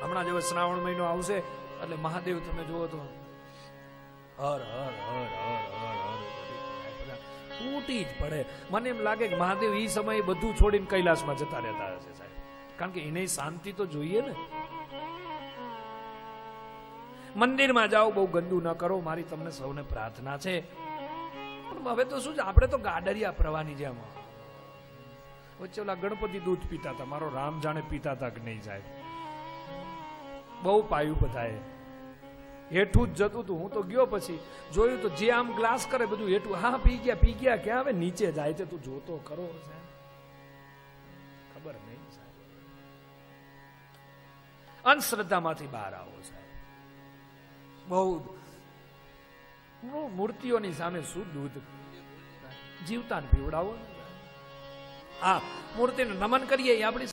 હમણાં જેવો શ્રાવણ મહિનો આવશે એટલે મહાદેવ તમે જુઓ તો હર હર હર હર હર હર તૂટી જ પડે. મને એમ લાગે કે મહાદેવ એ સમયે બધું છોડીને કૈલાસમાં જતા રહેતા હશે સાહેબ, કારણ કે એને શાંતિ તો જોઈએ ને. મંદિરમાં જાઓ, બહુ ગંદુ ન કરો, મારી તમને સૌને પ્રાર્થના છે. પણ હવે તો શું છે, આપણે તો ગાડરિયા પ્રવાહની જેમ. વચ્ચે ઓલા ગણપતિ દૂધ પીતા હતા, મારો રામ જાણે પીતા હતા કે નહીં સાહેબ. બહુ પાયું બધાએ, હેઠું જ જતું હતું. હું તો ગયો પછી જોયું તો જે આમ ગ્લાસ કરે બધું હેઠું. હા પી ગયા ક્યાં હવે નીચે જાય છે, તું જોતો કરો સાહેબ, ખબર નહીં સાહેબ. અંધશ્રદ્ધામાંથી બહાર આવો સાહેબ. બહુ મૂર્તિઓની સામે શું દૂધ જીવતા પીવડાવો. હા, મૂર્તિને નમન કરીએ એ આપણી